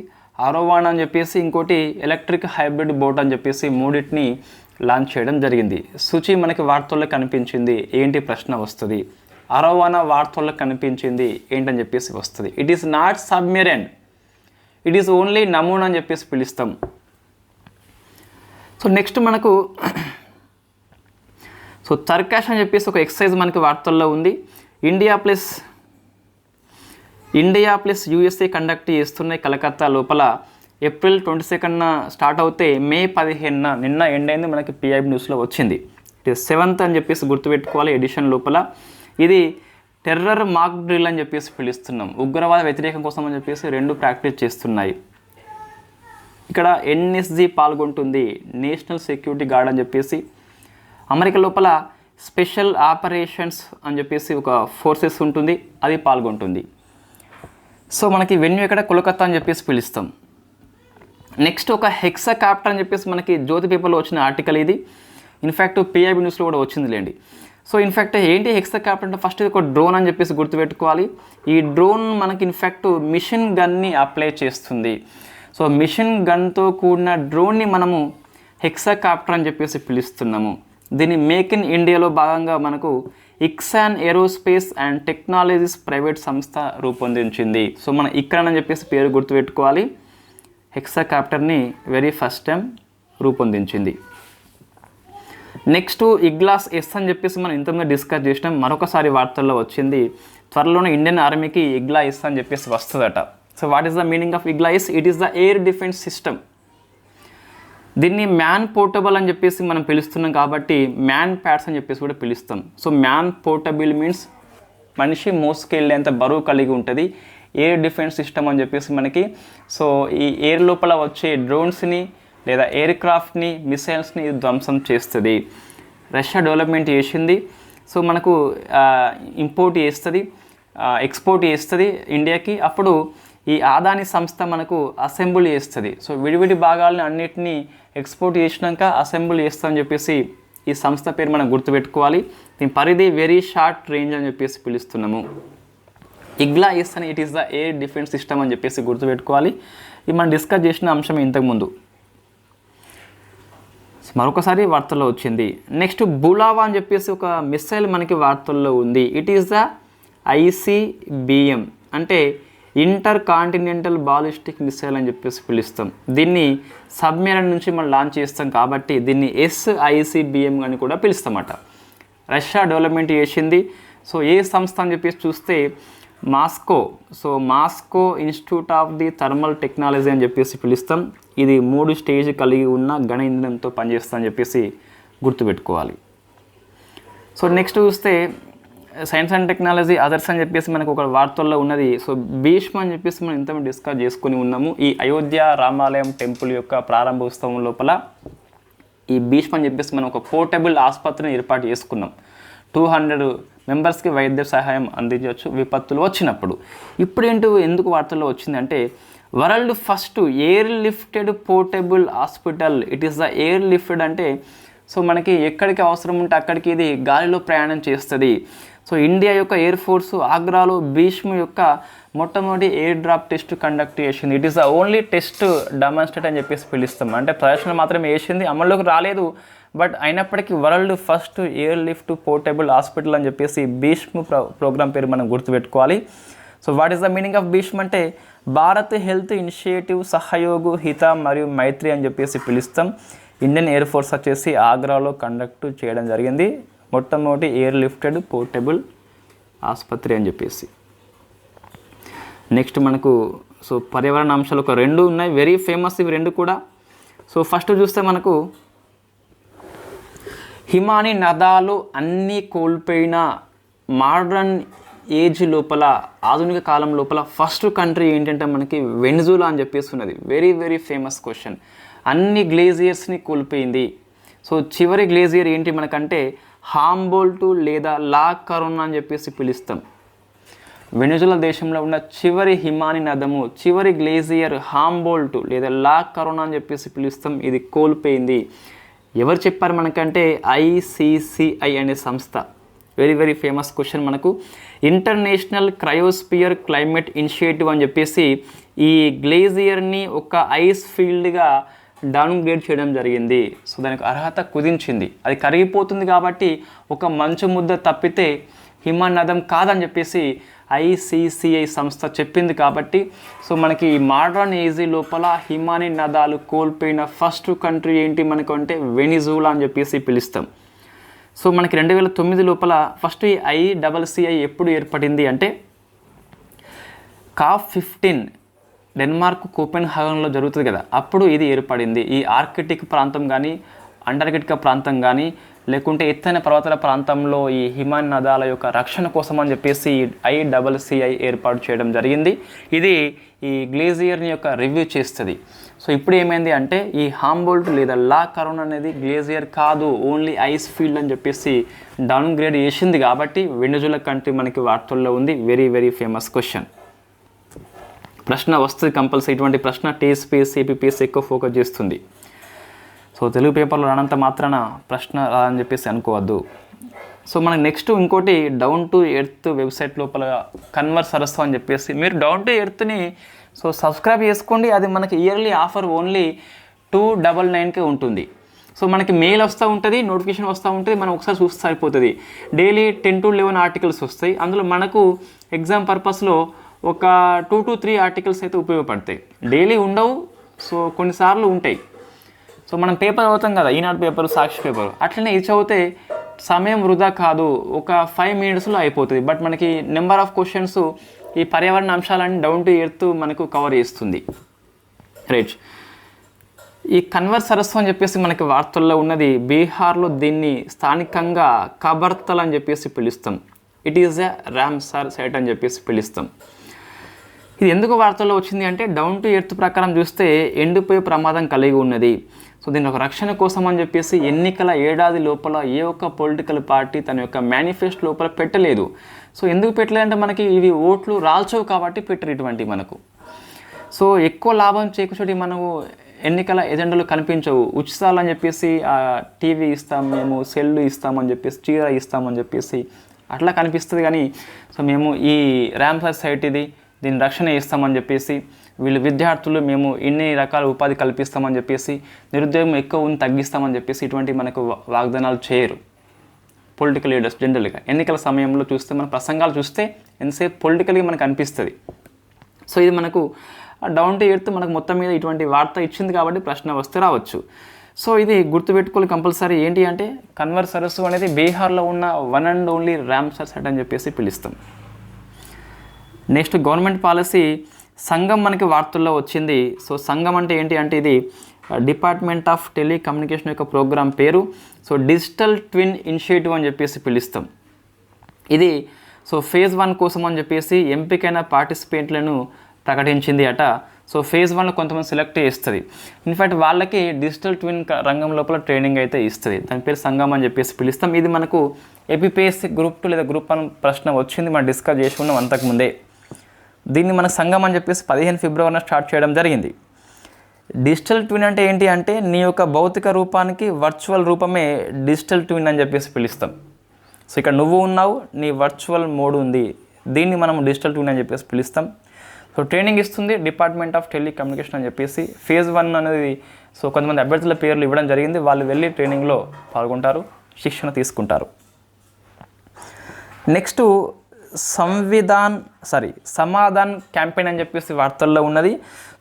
[SPEAKER 1] అరవానా అని చెప్పేసి, ఇంకోటి ఎలక్ట్రిక్ హైబ్రిడ్ బోట్ అని చెప్పేసి 3 లాంచ్ చేయడం జరిగింది. సుచి మనకి వార్తల్లో కనిపించింది, ఏంటి ప్రశ్న వస్తుంది. అరవానా వార్తల్లో కనిపించింది ఏంటని చెప్పేసి వస్తుంది. It is not submarine, it is only నమూనా అని చెప్పేసి పిలుస్తాం. సో నెక్స్ట్ మనకు సో తర్కాష్ అని చెప్పేసి ఒక ఎక్సర్సైజ్ మనకి వార్తల్లో ఉంది. ఇండియా ప్లస్ యూఎస్ఏ కండక్ట్ చేస్తున్నాయి కలకత్తా లోపల. ఏప్రిల్ 22న స్టార్ట్ అవుతే మే 15న నిన్న ఎండ్ అయింది, మనకి పిఐబి న్యూస్లో వచ్చింది. ఇట్ ఈస్ 7th అని చెప్పేసి గుర్తుపెట్టుకోవాలి ఎడిషన్ లోపల. ఇది టెర్రర్ మాక్ డ్రిల్ అని చెప్పేసి పిలుస్తున్నాం. ఉగ్రవాద వ్యతిరేకం కోసం అని చెప్పేసి 2 ప్రాక్టీస్ చేస్తున్నాయి. ఇక్కడ ఎన్ఎస్జి పాల్గొంటుంది, నేషనల్ సెక్యూరిటీ గార్డ్ అని చెప్పేసి. అమెరికా లోపల స్పెషల్ ఆపరేషన్స్ అని చెప్పేసి ఒక ఫోర్సెస్ ఉంటుంది, అది పాల్గొంటుంది. సో మనకి వెన్యూ ఇక్కడ కోల్కతా అని చెప్పేసి పిలుస్తాం. నెక్స్ట్ ఒక హెక్సాకాప్టర్ అని చెప్పేసి మనకి జ్యోతి పేపర్లో వచ్చిన ఆర్టికల్ ఇది. ఇన్ఫ్యాక్ట్ పిఐబి న్యూస్లో కూడా వచ్చిందిలేండి. సో ఇన్ఫ్యాక్ట్ ఏంటి హెక్సాకాప్టర్ అంటే ఫస్ట్ ఇది ఒక డ్రోన్ అని చెప్పేసి గుర్తుపెట్టుకోవాలి. ఈ డ్రోన్ మనకి ఇన్ఫ్యాక్ట్ మిషన్ గన్ని అప్లై చేస్తుంది. సో మిషన్ గన్తో కూడిన డ్రోన్ని మనము హెక్సాకాప్టర్ అని చెప్పేసి పిలుస్తున్నాము. దీన్ని మేక్ ఇన్ ఇండియాలో భాగంగా మనకు ఇక్సాన్ ఏరోస్పేస్ అండ్ టెక్నాలజీస్ ప్రైవేట్ సంస్థ రూపొందించింది. సో మన ఇక్రాన్ అని చెప్పేసి పేరు గుర్తుపెట్టుకోవాలి. హెక్సాకాప్టర్ని వెరీ ఫస్ట్ టైం రూపొందించింది. నెక్స్ట్ ఇగ్లాస్ ఎస్ అని చెప్పేసి మనం ఇంతకుముందు డిస్కస్ చేసినాం, మరొకసారి వార్తల్లో వచ్చింది. త్వరలోనే ఇండియన్ ఆర్మీకి ఇగ్లా ఎస్ అని చెప్పేసి వస్తుందట. So what is the meaning of Igla S? It is the air defence system. దీన్ని మ్యాన్ పోర్టబుల్ అని చెప్పేసి మనం పిలుస్తున్నాం కాబట్టి మ్యాన్ ప్యాడ్స్ అని చెప్పేసి కూడా పిలుస్తాం. సో మ్యాన్ పోర్టబుల్ మీన్స్ మనిషి మోసుకెళ్ళేంత బరువు కలిగి ఉంటుంది. ఎయిర్ డిఫెన్స్ సిస్టమ్ అని చెప్పేసి మనకి. సో ఈ ఎయిర్ లోపల వచ్చే డ్రోన్స్ని లేదా ఎయిర్ క్రాఫ్ట్ని, మిసైల్స్ని ధ్వంసం చేస్తుంది. రష్యా డెవలప్మెంట్ చేసింది. సో మనకు ఇంపోర్ట్ చేస్తుంది, ఎక్స్పోర్ట్ చేస్తుంది ఇండియాకి. అప్పుడు ఈ ఆదాని సంస్థ మనకు అసెంబుల్ చేస్తుంది. సో విడివిడి భాగాలను అన్నిటినీ ఎక్స్పోర్ట్ చేసినాక అసెంబుల్ చేస్తామని చెప్పేసి ఈ సంస్థ పేరు మనం గుర్తుపెట్టుకోవాలి. దీని పరిధి వెరీ షార్ట్ రేంజ్ అని చెప్పేసి పిలుస్తున్నాము. ఇగ్లా ఎస్ అని it is the air defence system అని చెప్పేసి గుర్తుపెట్టుకోవాలి. ఇది మనం డిస్కస్ చేసిన అంశం ఇంతకుముందు, మరొకసారి వార్తల్లో వచ్చింది. నెక్స్ట్ బులావా అని చెప్పేసి ఒక మిసైల్ మనకి వార్తల్లో ఉంది. ఇట్ ఈస్ ద ICBM అంటే ఇంటర్ కాంటినెంటల్ బాలిస్టిక్ మిసైల్ అని చెప్పేసి పిలుస్తాం. దీన్ని సబ్మెరైన్ నుంచి మనం లాంచ్ చేస్తాం కాబట్టి దీన్ని SICBM అని కూడా పిలుస్తామట. రష్యా డెవలప్మెంట్ చేసింది. సో ఏ సంస్థ అని చెప్పేసి చూస్తే Moscow. So Moscow institute of the thermal technology అని చెప్పేసి పిలుస్తాం. ఇది 3 స్టేజ్ కలిగి ఉన్న ఘన ఇంధనంతో పనిచేస్తా అని చెప్పేసి గుర్తుపెట్టుకోవాలి. సో నెక్స్ట్ చూస్తే సైన్స్ అండ్ టెక్నాలజీ అదర్స్ అని చెప్పేసి మనకు ఒక వార్తల్లో ఉన్నది. సో భీష్మ అని చెప్పేసి మనం ఇంత డిస్కస్ చేసుకుని ఉన్నాము. ఈ అయోధ్య రామాలయం టెంపుల్ యొక్క ప్రారంభోత్సవం లోపల ఈ భీష్మ అని చెప్పేసి మనం ఒక పోర్టబుల్ ఆసుపత్రిని ఏర్పాటు చేసుకున్నాం. 200 మెంబర్స్కి వైద్య సహాయం అందించవచ్చు విపత్తులు వచ్చినప్పుడు. ఇప్పుడు ఎందుకు వార్తల్లో వచ్చిందంటే world first air lifted portable hospital. It is the air lifted అంటే సో మనకి ఎక్కడికి అవసరం ఉంటే అక్కడికి ఇది గాలిలో ప్రయాణం చేస్తుంది. సో ఇండియా యొక్క ఎయిర్ ఫోర్సు ఆగ్రాలో భీష్మ యొక్క మొట్టమొదటి ఎయిర్ డ్రాప్ టెస్ట్ కండక్ట్ చేసింది. It is the only test demonstrate అని చెప్పేసి పిలుస్తాం. అంటే ప్రదర్శన మాత్రమే వేసింది, అమల్లోకి రాలేదు. బట్ అయినప్పటికీ world first air lift portable hospital అని చెప్పేసి భీష్మ ప్రోగ్రామ్ పేరు మనం గుర్తుపెట్టుకోవాలి. So what is the meaning of Bhishm అంటే భారత్ హెల్త్ ఇనిషియేటివ్ సహయోగు హిత మరియు మైత్రి అని చెప్పేసి పిలుస్తాం. ఇండియన్ ఎయిర్ ఫోర్స్ వచ్చేసి ఆగ్రాలో కండక్ట్ చేయడం జరిగింది మొట్టమొదటి ఎయిర్ లిఫ్టెడ్ పోర్టబుల్ ఆసుపత్రి అని చెప్పేసి. నెక్స్ట్ మనకు సో పర్యావరణ అంశాలు ఒక 2 ఉన్నాయి, వెరీ ఫేమస్ ఇవి 2 కూడా. సో ఫస్ట్ చూస్తే మనకు హిమాని నదాలు అన్నీ కోల్పోయిన మోడర్న్ ఏజ్ లోపల ఆధునిక కాలం లోపల ఫస్ట్ కంట్రీ ఏంటంటే మనకి వెనిజులా అని చెప్పేసి ఉన్నది. Very very famous question. అన్ని గ్లేజియర్స్ని కోల్పోయింది. సో చివరి గ్లేజియర్ ఏంటి మనకంటే హాంబోల్ట్ లేదా లా కరోనా అని చెప్పేసి పిలుస్తాం. వెనిజులా దేశంలో ఉన్న చివరి హిమాని నదము చివరి గ్లేజియర్ హాంబోల్ట్ లేదా లా కరోనా అని చెప్పేసి పిలుస్తాం. ఇది కోల్పోయింది. ఎవరు చెప్పారు మనకంటే ICCI అనే సంస్థ. వెరీ వెరీ ఫేమస్ క్వశ్చన్ మనకు. ఇంటర్నేషనల్ క్రయోస్పియర్ క్లైమేట్ ఇనిషియేటివ్ అని చెప్పేసి ఈ గ్లేజియర్ని ఒక ఐస్ ఫీల్డ్గా డౌన్గ్రేడ్ చేయడం జరిగింది. సో దానికి అర్హత కుదించింది. అది కరిగిపోతుంది కాబట్టి ఒక మంచు ముద్ద తప్పితే హిమనదం కాదని చెప్పేసి ICCI సంస్థ చెప్పింది. కాబట్టి సో మనకి మోడర్న్ ఏజీ లోపల హిమాని నదాలు కోల్పోయిన ఫస్ట్ కంట్రీ ఏంటి మనకు అంటే వెనిజులా అని చెప్పేసి పిలుస్తాం. సో మనకి 2009 లోపల ఫస్ట్ ఈ ICCI ఎప్పుడు ఏర్పడింది అంటే COP15 డెన్మార్క్ కోపెన్హాగన్లో జరుగుతుంది కదా, అప్పుడు ఇది ఏర్పడింది. ఈ ఆర్కిటిక్ ప్రాంతం కానీ అంటార్కిటికా ప్రాంతం కానీ లేకుంటే ఎత్తైన పర్వతాల ప్రాంతంలో ఈ హిమాని నదాల యొక్క రక్షణ కోసం అని చెప్పేసి ICCI ఏర్పాటు చేయడం జరిగింది. ఇది ఈ గ్లేజియర్ని యొక్క రివ్యూ చేస్తుంది. సో ఇప్పుడు ఏమైంది అంటే ఈ హాంబోల్ట్ లేదా లా కరోనా అనేది గ్లేజియర్ కాదు, ఓన్లీ ఐస్ ఫీల్డ్ అని చెప్పేసి డౌన్గ్రేడ్ చేసింది. కాబట్టి వెనిజులా కంట్రీ మనకి వార్తల్లో ఉంది. Very very famous question. ప్రశ్న వస్తుంది కంపల్సరీ. ఇటువంటి ప్రశ్న TSPSC APPSC ఎక్కువ ఫోకస్ చేస్తుంది. సో తెలుగు పేపర్లో రానంత మాత్రాన ప్రశ్న రాదని చెప్పేసి అనుకోవద్దు. సో మనకి నెక్స్ట్ ఇంకోటి డౌన్ టు ఎర్త్ వెబ్సైట్ లోపల కన్వర్ సరస్సు అని చెప్పేసి మీరు డౌన్ టు ఎర్త్ని సో సబ్స్క్రైబ్ చేసుకోండి. అది మనకి ఇయర్లీ ఆఫర్ ఓన్లీ 299కే ఉంటుంది. సో మనకి మెయిల్ వస్తూ ఉంటుంది, నోటిఫికేషన్ వస్తూ ఉంటుంది, మనం ఒకసారి చూస్తే అయిపోతుంది. డైలీ 10 to 11 ఆర్టికల్స్ వస్తాయి. అందులో మనకు ఎగ్జామ్ పర్పస్లో ఒక 2 to 3 ఆర్టికల్స్ అయితే ఉపయోగపడతాయి. డైలీ ఉండవు, సో కొన్నిసార్లు ఉంటాయి. సో మనం పేపర్ చదువుతాం కదా, ఈనాడు పేపర్, సాక్షి పేపర్, అట్లనే ఇది చదివితే సమయం వృధా కాదు, ఒక 5 minutesలో అయిపోతుంది. బట్ మనకి నెంబర్ ఆఫ్ క్వశ్చన్స్ ఈ పర్యావరణ అంశాలన్నీ డౌన్ టు ఎర్త్ మనకు కవర్ చేస్తుంది. రైట్. ఈ కన్వర్ సరస్సు అని చెప్పేసి మనకి వార్తల్లో ఉన్నది. బీహార్లో దీన్ని స్థానికంగా కబర్తల్ అని చెప్పేసి పిలుస్తాం. It is a Ramsar site అని చెప్పేసి పిలుస్తాం. ఇది ఎందుకు వార్తల్లో వచ్చింది అంటే డౌన్ టు ఎర్త్ ప్రకారం చూస్తే ఎండిపోయే ప్రమాదం కలిగి ఉన్నది. సో దీని ఒక రక్షణ కోసం అని చెప్పేసి ఎన్నికల ఏడాది లోపల ఏ ఒక్క పొలిటికల్ పార్టీ తన యొక్క మేనిఫెస్టో లోపల పెట్టలేదు. సో ఎందుకు పెట్టలేదంటే మనకి ఇవి ఓట్లు రాల్చవు కాబట్టి పెట్టరు ఇటువంటి మనకు. సో ఎక్కువ లాభం చేకూర్చోటి మనకు ఎన్నికల ఎజెండాలు కనిపించవు. ఉచితాలు అని చెప్పేసి టీవీ ఇస్తాం మేము, సెల్ ఇస్తామని చెప్పేసి, చీర ఇస్తామని చెప్పేసి అట్లా కనిపిస్తుంది. కానీ సో మేము ఈ రామ్సార్ సైట్ ఇది, దీని రక్షణ ఇస్తామని చెప్పేసి, వీళ్ళు విద్యార్థులు మేము ఇన్ని రకాల ఉపాధి కల్పిస్తామని చెప్పేసి, నిరుద్యోగం ఎక్కువ ఉంది తగ్గిస్తామని చెప్పేసి ఇటువంటి మనకు వాగ్దానాలు చేయరు పొలిటికల్ లీడర్స్. జనరల్గా ఎన్నికల సమయంలో చూస్తే మన ప్రసంగాలు చూస్తే ఎంతసేపు పొలిటికల్గా మనకు అనిపిస్తుంది. సో ఇది మనకు డౌన్ టు ఎర్త్ మనకు మొత్తం మీద ఇటువంటి వార్త ఇచ్చింది కాబట్టి ప్రశ్న వస్తే రావచ్చు. సో ఇది గుర్తుపెట్టుకోవాలి కంపల్సరీ. ఏంటి అంటే కన్వర్ సరస్సు అనేది బీహార్లో ఉన్న one and only Ramsar site అని చెప్పేసి పిలుస్తాం. నెక్స్ట్ గవర్నమెంట్ పాలసీ సంఘం మనకి వార్తల్లో వచ్చింది. సో సంఘం అంటే ఏంటి అంటే ఇది డిపార్ట్మెంట్ ఆఫ్ టెలికమ్యూనికేషన్ యొక్క ప్రోగ్రామ్ పేరు. సో డిజిటల్ ట్విన్ ఇనిషియేటివ్ అని చెప్పేసి పిలుస్తాం. ఇది సో ఫేజ్ 1 కోసం అని చెప్పేసి ఎంపికైన పార్టిసిపెంట్లను ప్రకటించింది అట. సో ఫేజ్ 1లో కొంతమంది సెలెక్ట్ చేస్తుంది. ఇన్ఫ్యాక్ట్ వాళ్ళకి డిజిటల్ ట్విన్ రంగం లోపల ట్రైనింగ్ అయితే ఇస్తుంది. దాని పేరు సంగం అని చెప్పేసి పిలుస్తాం. ఇది మనకు ఏపీపీఎస్సీ గ్రూప్ 2 లేదా గ్రూప్ 1 ప్రశ్న వచ్చింది, మనం డిస్కస్ చేసుకున్నాం అంతకుముందే. దీన్ని మన సంగం అని చెప్పేసి 15 ఫిబ్రవరిన స్టార్ట్ చేయడం జరిగింది. డిజిటల్ ట్విన్ అంటే ఏంటి అంటే నీ యొక్క భౌతిక రూపానికి వర్చువల్ రూపమే డిజిటల్ ట్విన్ అని చెప్పేసి పిలుస్తాం. సో ఇక్కడ నువ్వు ఉన్నావు, నీ వర్చువల్ మోడ్ ఉంది, దీన్ని మనం డిజిటల్ ట్విన్ అని చెప్పేసి పిలుస్తాం. సో ట్రైనింగ్ ఇస్తుంది డిపార్ట్మెంట్ ఆఫ్ టెలికమ్యూనికేషన్ అని చెప్పేసి. ఫేజ్ 1 అనేది సో కొంతమంది అభ్యర్థుల పేర్లు ఇవ్వడం జరిగింది. వాళ్ళు వెళ్ళి ట్రైనింగ్లో పాల్గొంటారు, శిక్షణ తీసుకుంటారు. నెక్స్ట్ సమాధాన్ క్యాంపెయిన్ అని చెప్పేసి వార్తల్లో ఉన్నది.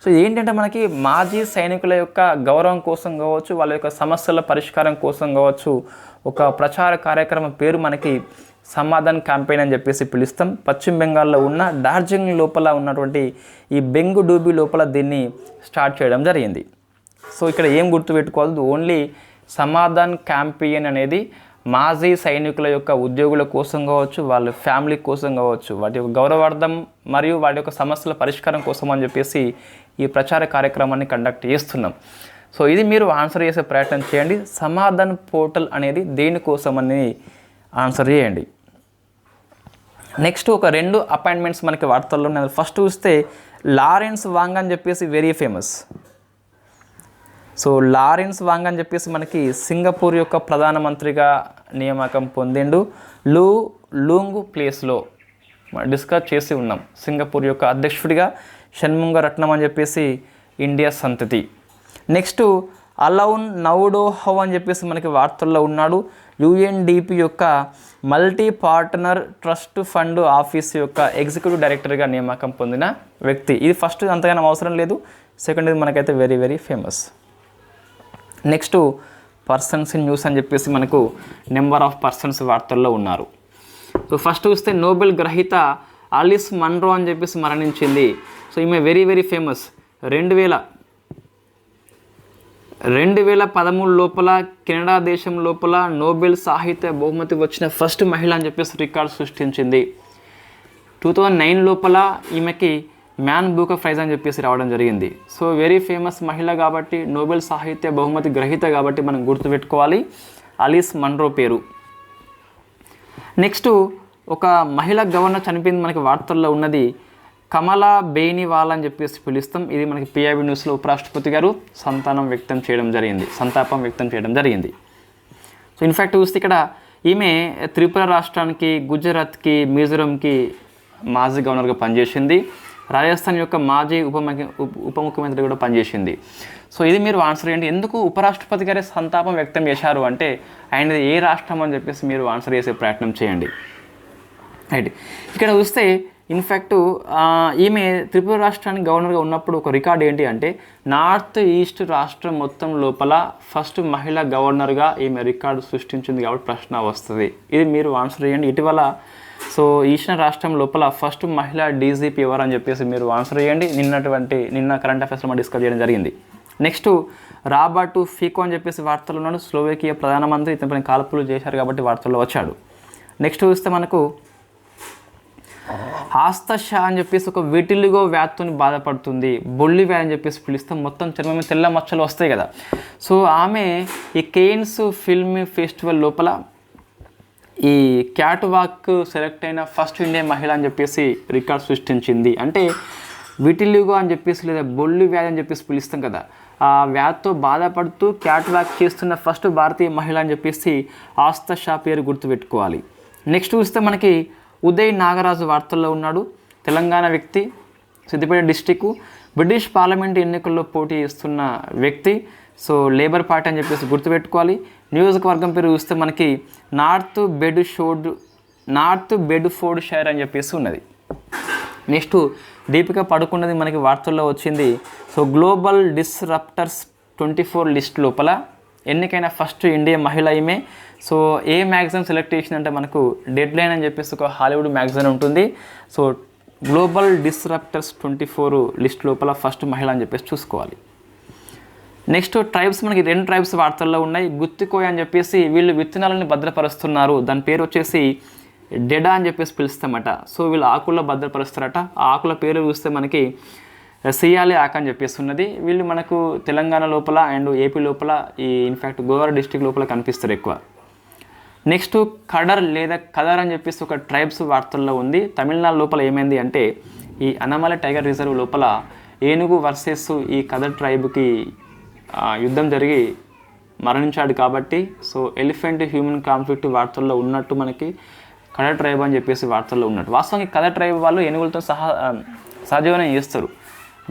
[SPEAKER 1] సో ఏంటంటే మనకి మాజీ సైనికుల యొక్క గౌరవం కోసం కావచ్చు, వాళ్ళ యొక్క సమస్యల పరిష్కారం కోసం కావచ్చు, ఒక ప్రచార కార్యక్రమం పేరు మనకి సమాధాన్ క్యాంపెయిన్ అని చెప్పేసి పిలుస్తాం. పశ్చిమ బెంగాల్లో ఉన్న డార్జిలింగ్ లోపల ఉన్నటువంటి ఈ బెంగుడూబి లోపల దీన్ని స్టార్ట్ చేయడం జరిగింది. సో ఇక్కడ ఏం గుర్తుపెట్టుకోవాలి, ఓన్లీ సమాధాన్ క్యాంపెయిన్ అనేది మాజీ సైనికుల యొక్క ఉద్యోగుల కోసం కావచ్చు, వాళ్ళ ఫ్యామిలీ కోసం కావచ్చు, వాటి యొక్క గౌరవార్థం మరియు వాటి యొక్క సమస్యల పరిష్కారం కోసం అని చెప్పేసి ఈ ప్రచార కార్యక్రమాన్ని కండక్ట్ చేస్తున్నాం. సో ఇది మీరు ఆన్సర్ చేసే ప్రయత్నం చేయండి. సమాధాన్ పోర్టల్ అనేది దేనికోసం అని ఆన్సర్ చేయండి. నెక్స్ట్ ఒక 2 అపాయింట్మెంట్స్ మనకి వార్తల్లో ఉన్నాయి. ఫస్ట్ చూస్తే లారెన్స్ వాంగ్ అని చెప్పేసి very famous. So Lawrence Wong అని చెప్పేసి మనకి సింగపూర్ యొక్క ప్రధానమంత్రిగా నియామకం పొందిండు. లూంగ్ ప్లేస్లో డిస్కస్ చేసి ఉన్నాం. సింగపూర్ యొక్క అధ్యక్షుడిగా షణ్ముగ రత్నం అని చెప్పేసి ఇండియా సంతతి. నెక్స్ట్ అలౌన్ నౌడోహవ్ అని చెప్పేసి మనకి వార్తల్లో ఉన్నాడు. యుఎన్డిపి యొక్క multi partner trust fund office యొక్క ఎగ్జిక్యూటివ్ డైరెక్టర్గా నియామకం పొందిన వ్యక్తి. ఇది ఫస్ట్ అంతగానో అవసరం లేదు, సెకండ్ ఇది మనకైతే very very famous. Next persons in news అని చెప్పేసి మనకు నెంబర్ ఆఫ్ పర్సన్స్ వార్తల్లో ఉన్నారు. సో ఫస్ట్ చూస్తే నోబెల్ గ్రహీత ఆలిస్ మన్రో అని చెప్పేసి మరణించింది. సో ఈమె వెరీ వెరీ ఫేమస్. 2013 లోపల కెనడా దేశం లోపల నోబెల్ సాహిత్య బహుమతి వచ్చిన ఫస్ట్ మహిళ అని చెప్పేసి రికార్డు సృష్టించింది. 2009 లోపల ఈమెకి మ్యాన్ బూకర్ ప్రైజ్ అని చెప్పేసి రావడం జరిగింది. సో వెరీ ఫేమస్ మహిళ కాబట్టి, నోబెల్ సాహిత్య బహుమతి గ్రహీత కాబట్టి మనం గుర్తుపెట్టుకోవాలి ఆలిస్ మన్రో పేరు. నెక్స్ట్ ఒక మహిళా గవర్నర్ చనిపోయింది మనకి వార్తల్లో ఉన్నది. కమలా బేనివాల్ అని చెప్పేసి పిలుస్తాం. ఇది మనకి పిఐబి న్యూస్లో ఉపరాష్ట్రపతి గారు సంతాపం వ్యక్తం చేయడం జరిగింది. సో ఇన్ఫ్యాక్ట్ చూస్తే ఇక్కడ ఈమె త్రిపుర రాష్ట్రానికి, గుజరాత్కి, మిజోరంకి మాజీ గవర్నర్గా పనిచేసింది. రాజస్థాన్ యొక్క మాజీ ఉప ముఖ్యమంత్రి కూడా పనిచేసింది. సో ఇది మీరు ఆన్సర్ చేయండి. ఎందుకు ఉపరాష్ట్రపతి గారే సంతాపం వ్యక్తం చేశారు అంటే ఆయనది ఏ రాష్ట్రం అని చెప్పేసి మీరు ఆన్సర్ చేసే ప్రయత్నం చేయండి. రైట్, ఇక్కడ చూస్తే ఇన్ఫ్యాక్ట్ ఈమె త్రిపుర రాష్ట్రానికి గవర్నర్గా ఉన్నప్పుడు ఒక రికార్డ్ ఏంటి అంటే నార్త్ ఈస్ట్ రాష్ట్రం మొత్తం లోపల ఫస్ట్ మహిళా గవర్నర్గా ఈమె రికార్డు సృష్టించింది కాబట్టి ప్రశ్న వస్తుంది. ఇది మీరు ఆన్సర్ చేయండి. ఇటీవల సో ఈశాన్య రాష్ట్రం లోపల ఫస్ట్ మహిళా డీజీపీ ఎవరు అని చెప్పేసి మీరు ఆన్సర్ చేయండి. నిన్న కరెంట్ అఫైర్స్లో మనం డిస్కస్ చేయడం జరిగింది. నెక్స్ట్ రాబర్ట్ ఫీకో అని చెప్పేసి వార్తలు ఉన్నాడు. స్లోవేకియా ప్రధానమంత్రి, ఇతని కాల్పులు చేశారు కాబట్టి వార్తల్లో వచ్చాడు. నెక్స్ట్ చూస్తే మనకు ఆస్తషా అని చెప్పేసి ఒక విటిలిగో వ్యాధితోని బాధపడుతుంది. బొల్లి వ్యాధి అని చెప్పేసి పిలుస్తాం. మొత్తం చర్మం మీద తెల్ల మచ్చలు వస్తాయి కదా. సో ఆమె ఈ కేన్స్ ఫిల్మ్ ఫెస్టివల్ లోపల ఈ క్యాట్ వాక్ సెలెక్ట్ అయిన ఫస్ట్ ఇండియన్ మహిళ అని చెప్పేసి రికార్డ్ సృష్టించింది. అంటే విటిలిగో అని చెప్పేసి లేదా బొల్లి వ్యాధి అని చెప్పేసి పిలుస్తాం కదా, ఆ వ్యాధితో బాధపడుతూ క్యాట్ వాక్ చేస్తున్న ఫస్ట్ భారతీయ మహిళ అని చెప్పేసి ఆస్తషా పేరు గుర్తుపెట్టుకోవాలి. నెక్స్ట్ చూస్తే మనకి ఉదయ్ నాగరాజు వార్తల్లో ఉన్నాడు. తెలంగాణ వ్యక్తి, సిద్దిపేట డిస్టిక్, బ్రిటిష్ పార్లమెంట్ ఎన్నికల్లో పోటీ చేస్తున్న వ్యక్తి. సో లేబర్ పార్టీ అని చెప్పేసి గుర్తుపెట్టుకోవాలి. నియోజకవర్గం పేరు చూస్తే మనకి నార్త్ బెడ్ఫోర్డ్ షైర్ అని చెప్పేసి ఉన్నది. నెక్స్ట్ దీపిక పడుకున్నది మనకి వార్తల్లో వచ్చింది. సో గ్లోబల్ డిస్రప్టర్స్ 24 లిస్ట్ లోపల ఎన్నికైన ఫస్ట్ ఇండియన్ మహిళ ఈమె. సో ఏ మ్యాగజైన్ సెలెక్ట్ చేసిందంటే మనకు డెడ్ లైన్ అని చెప్పేసి ఒక హాలీవుడ్ మ్యాగజైన్ ఉంటుంది. సో గ్లోబల్ డిస్రప్టర్స్ 24 లిస్ట్ లోపల ఫస్ట్ మహిళ అని చెప్పేసి చూసుకోవాలి. నెక్స్ట్ ట్రైబ్స్, మనకి 2 ట్రైబ్స్ వార్తల్లో ఉన్నాయి. గుత్తికోయ అని చెప్పేసి వీళ్ళు విత్తనాలను భద్రపరుస్తున్నారు. దాని పేరు వచ్చేసి డెడా అని చెప్పేసి పిలుస్తామట. సో వీళ్ళు ఆకుల్లో భద్రపరుస్తారట. ఆ ఆకుల పేరు చూస్తే మనకి సియాలి ఆకు అని చెప్పేసి ఉన్నది. వీళ్ళు మనకు తెలంగాణ లోపల అండ్ ఏపీ లోపల, ఈ ఇన్ఫ్యాక్ట్ గోదావరి డిస్టిక్ లోపల కనిపిస్తారు ఎక్కువ. నెక్స్ట్ కడర్ లేదా కదర్ అని చెప్పేసి ఒక ట్రైబ్స్ వార్తల్లో ఉంది. తమిళనాడు లోపల ఏమైంది అంటే, ఈ అనమల టైగర్ రిజర్వ్ లోపల ఏనుగు వర్సెస్ ఈ కదర్ ట్రైబ్కి యుద్ధం జరిగి మరణించాడు కాబట్టి, సో ఎలిఫెంట్ హ్యూమన్ కాన్ఫ్లిక్ట్ వార్తల్లో ఉన్నట్టు మనకి కదర్ ట్రైబ్ అని చెప్పేసి వార్తల్లో ఉన్నట్టు. వాస్తవానికి కదర్ ట్రైబ్ వాళ్ళు ఏనుగులతో సహజీవనం చేస్తారు,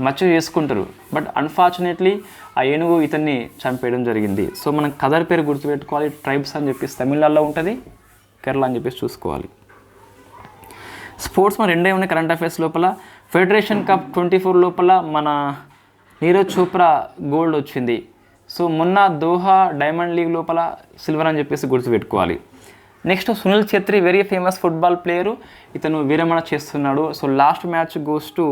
[SPEAKER 1] మచ్చ చేసుకుంటారు. బట్ అన్ఫార్చునేట్లీ ఆ ఏనుగు ఇతన్ని చంపేయడం జరిగింది. సో మనం కదర్ పేరు గుర్తుపెట్టుకోవాలి. ట్రైబ్స్ అని చెప్పేసి తమిళనాడులో ఉంటుంది, కేరళ అని చెప్పేసి చూసుకోవాలి. స్పోర్ట్స్ మన 2 ఉన్నాయి కరెంట్ అఫైర్స్ లోపల. ఫెడరేషన్ కప్ 24 లోపల మన నీరజ్ చోప్రా గోల్డ్ వచ్చింది. సో మొన్న దోహా డైమండ్ లీగ్ లోపల సిల్వర్ అని చెప్పేసి గుర్తుపెట్టుకోవాలి. Next Sunil Chhetri, very famous football player, ఇతను విరమణ చేస్తున్నాడు. So last match goes to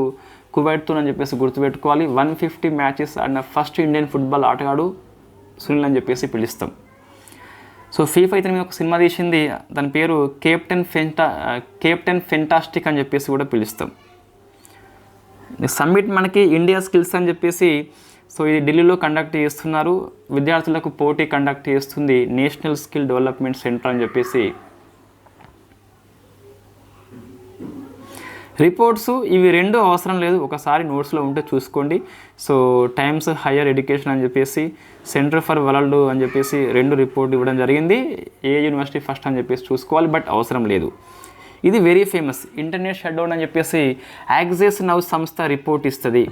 [SPEAKER 1] కువైట్తో అని చెప్పేసి గుర్తుపెట్టుకోవాలి. 150 matches and first Indian football ఆటగాడు సునీల్ అని చెప్పేసి పిలుస్తాం. సో ఫీఫా ఇతని మీద ఒక సినిమా తీసింది, దాని పేరు కెప్టెన్ ఫెంటాస్టిక్ అని చెప్పేసి కూడా పిలుస్తాం. సమ్మిట్ మనకి ఇండియా స్కిల్స్ అని చెప్పేసి, సో ఇది ఢిల్లీలో కండక్ట్ చేస్తున్నారు. విద్యార్థులకు పోటీ కండక్ట్ చేస్తుంది నేషనల్ స్కిల్ డెవలప్మెంట్ సెంటర్ అని చెప్పేసి. రిపోర్ట్స్ ఇవి 2 అవసరం లేదు, ఒకసారి నోట్స్లో ఉంటే చూసుకోండి. సో టైమ్స్ హయ్యర్ ఎడ్యుకేషన్ అని చెప్పేసి, సెంటర్ ఫర్ వరల్డ్ అని చెప్పేసి 2 రిపోర్ట్ ఇవ్వడం జరిగింది. ఏ యూనివర్సిటీ ఫస్ట్ అని చెప్పేసి చూసుకోవాలి, బట్ అవసరం లేదు. ఇది very famous internet shut down అని చెప్పేసి యాక్సెస్ నౌ సంస్థ రిపోర్ట్ ఇస్తుంది.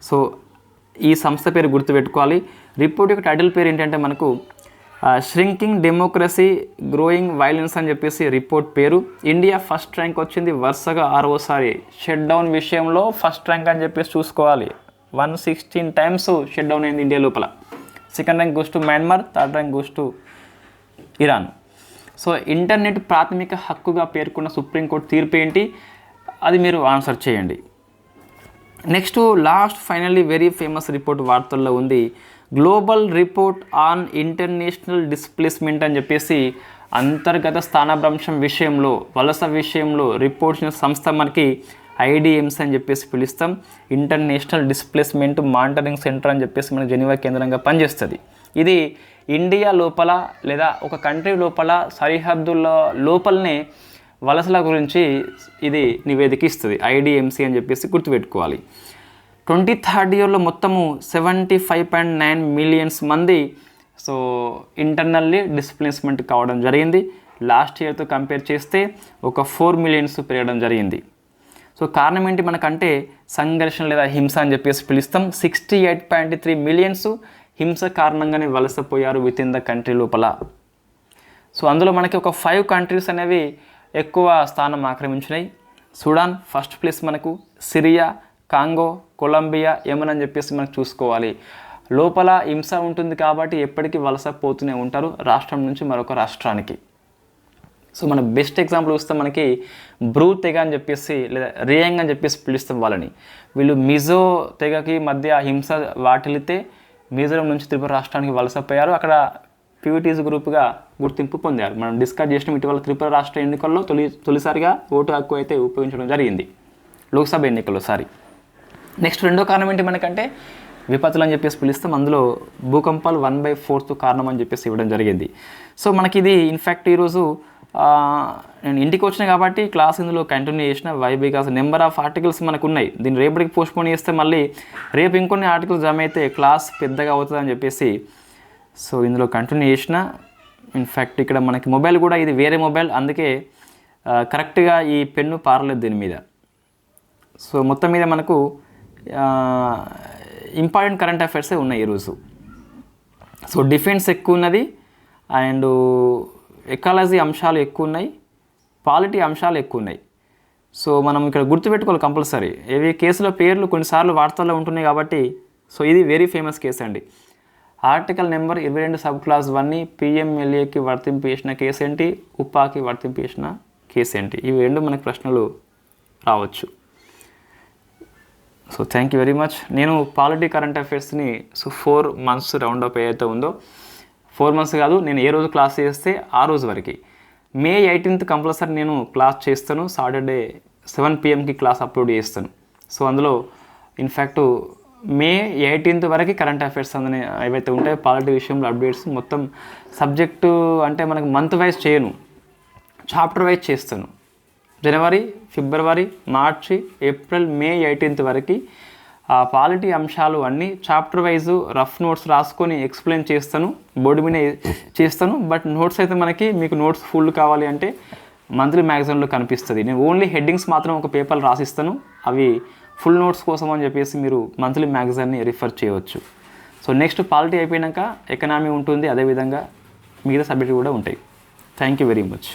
[SPEAKER 1] సో ఈ సంస్థ పేరు గుర్తుపెట్టుకోవాలి. రిపోర్ట్ యొక్క టైటిల్ పేరు ఏంటంటే మనకు ష్రింకింగ్ డెమోక్రసీ గ్రోయింగ్ వైలెన్స్ అని చెప్పేసి రిపోర్ట్ పేరు. ఇండియా ఫస్ట్ ర్యాంక్ వచ్చింది వరుసగా 6వసారి. షట్ డౌన్ విషయంలో ఫస్ట్ ర్యాంక్ అని చెప్పేసి చూసుకోవాలి. 116 టైమ్స్ షట్ డౌన్ అయింది ఇండియా లోపల. Second rank goes to Myanmar, third rank goes to Iran. So internet ప్రాథమిక హక్కుగా పేర్కొన్న సుప్రీంకోర్టు తీర్పు ఏంటి, అది మీరు ఆన్సర్ చేయండి. Next last finally very famous report వార్తల్లో ఉంది. Global report on international displacement అని చెప్పేసి అంతర్గత స్థానభ్రంశం విషయంలో, వలస విషయంలో రిపోర్ట్ ఇచ్చిన సంస్థ మనకి IDMC అని చెప్పేసి పిలుస్తాం. ఇంటర్నేషనల్ డిస్ప్లేస్మెంట్ మానిటరింగ్ సెంటర్ అని చెప్పేసి మన జెనీవా కేంద్రంగా పనిచేస్తుంది. ఇది ఇండియా లోపల లేదా ఒక కంట్రీ లోపల సరిహద్దుల లోపలనే వలసల గురించి ఇది నివేదిక ఇస్తుంది. IDMC అని చెప్పేసి గుర్తుపెట్టుకోవాలి. 23rd ఇయర్లో మొత్తము 75.9 మిలియన్స్ మంది సో ఇంటర్నల్లీ డిస్ప్లేస్మెంట్ కావడం జరిగింది. లాస్ట్ ఇయర్తో కంపేర్ చేస్తే ఒక 4 మిలియన్స్ పెరగడం జరిగింది. సో కారణం ఏంటి మనకంటే సంఘర్షణ లేదా హింస అని చెప్పేసి పిలుస్తాం. 68.3 మిలియన్స్ హింస కారణంగానే వలసపోయారు విత్ ఇన్ ద కంట్రీ లోపల. సో అందులో మనకి ఒక 5 కంట్రీస్ అనేవి ఎక్కువ స్థానం ఆక్రమించినాయి. సుడాన్ ఫస్ట్ ప్లేస్, మనకు సిరియా, కాంగో, కొలంబియా, యెమెన్ అని చెప్పేసి మనకు చూసుకోవాలి. లోపల హింస ఉంటుంది కాబట్టి ఎప్పటికీ వలస పోతూనే ఉంటారు రాష్ట్రం నుంచి మరొక రాష్ట్రానికి. సో మన బెస్ట్ ఎగ్జాంపుల్ చూస్తే మనకి బ్రూ తెగ అని చెప్పేసి లేదా రియాంగ్ అని చెప్పేసి పిలుస్తాం వాళ్ళని. వీళ్ళు మిజో తెగకి మధ్య హింస వాటిల్లితే మిజోరం నుంచి త్రిపుర రాష్ట్రానికి వలసపోయారు. అక్కడ PVTs గ్రూప్గా గుర్తింపు పొందారు. మనం డిస్కస్ చేసిన ఇటీవల త్రిపుర రాష్ట్ర ఎన్నికల్లో తొలిసారిగా ఓటు హక్కు అయితే ఉపయోగించడం జరిగింది, లోక్సభ ఎన్నికల్లో. నెక్స్ట్ రెండో కారణం ఏంటి మనకంటే విపత్తులు అని చెప్పేసి పిలుస్తాం. అందులో భూకంపాలు 1/4 కారణం అని చెప్పేసి ఇవ్వడం జరిగింది. సో మనకి ఇది ఇన్ఫ్యాక్ట్ ఈరోజు నేను ఇంటికి వచ్చినా కాబట్టి క్లాస్ ఇందులో కంటిన్యూ చేసిన బికాస్ నెంబర్ ఆఫ్ ఆర్టికల్స్ మనకు ఉన్నాయి. దీన్ని రేపటికి పోస్ట్పోన్ చేస్తే మళ్ళీ రేపు ఇంకొన్ని ఆర్టికల్స్ జమ అయితే క్లాస్ పెద్దగా అవుతుంది అని చెప్పేసి సో ఇందులో కంటిన్యూ చేసిన. ఇన్ఫ్యాక్ట్ ఇక్కడ మనకి మొబైల్ కూడా ఇది వేరే మొబైల్, అందుకే కరెక్ట్గా ఈ పెన్ను పారలేదు దీని మీద. సో మొత్తం మీద మనకు ఇంపార్టెంట్ కరెంట్ అఫైర్సే ఉన్నాయి ఈరోజు. సో డిఫెన్స్ ఎక్కువ ఉన్నది, అండ్ ఎకాలజీ అంశాలు ఎక్కువ ఉన్నాయి, పాలిటీ అంశాలు ఎక్కువ ఉన్నాయి. సో మనం ఇక్కడ గుర్తుపెట్టుకోవాలి కంపల్సరీ. ఏవి కేసుల పేర్లు కొన్నిసార్లు వార్తల్లో ఉంటున్నాయి కాబట్టి. సో ఇది వెరీ ఫేమస్ కేసు అండి. ఆర్టికల్ నెంబర్ 22 సబ్ క్లాస్ 1ని PMLAకి వర్తింపు చేసిన కేసు ఏంటి, ఉపాకి వర్తింపు చేసిన కేసు ఏంటి, ఇవి రెండు మనకు ప్రశ్నలు రావచ్చు. So thank you very much. నేను పాలిటీ కరెంట్ అఫైర్స్ని 4 months రౌండప్ ఏదైతే ఉందో 4 months కాదు, నేను ఏ రోజు క్లాస్ చేస్తే ఆ రోజు వరకు May 18th కంపల్సరీ నేను క్లాస్ చేస్తాను. సాటర్డే 7 PM క్లాస్ అప్లోడ్ చేస్తాను. సో అందులో ఇన్ఫ్యాక్ట్ May 18th వరకు కరెంట్ అఫైర్స్ అందులో ఏవైతే ఉంటాయో పాలిటీ విషయంలో అప్డేట్స్ మొత్తం సబ్జెక్టు అంటే మనకి మంత్ వైజ్ చేయను, చాప్టర్ వైజ్ చేస్తాను. జనవరి, ఫిబ్రవరి, మార్చి, ఏప్రిల్, May 18th వరకు ఆ పాలిటీ అంశాలు అన్నీ చాప్టర్ వైజు రఫ్ నోట్స్ రాసుకొని ఎక్స్ప్లెయిన్ చేస్తాను, బోర్డు మీద చేస్తాను. బట్ నోట్స్ అయితే మనకి మీకు నోట్స్ ఫుల్ కావాలి అంటే మంత్లీ మ్యాగజైన్లో కనిపిస్తుంది. నేను ఓన్లీ హెడ్డింగ్స్ మాత్రం ఒక పేపర్ రాసిస్తాను, అవి ఫుల్ నోట్స్ కోసం అని చెప్పేసి మీరు మంత్లీ మ్యాగజైన్ని రిఫర్ చేయవచ్చు. సో నెక్స్ట్ పాలిటీ అయిపోయాక ఎకనామీ ఉంటుంది, అదేవిధంగా మిగతా సబ్జెక్ట్ కూడా ఉంటాయి. Thank you very much.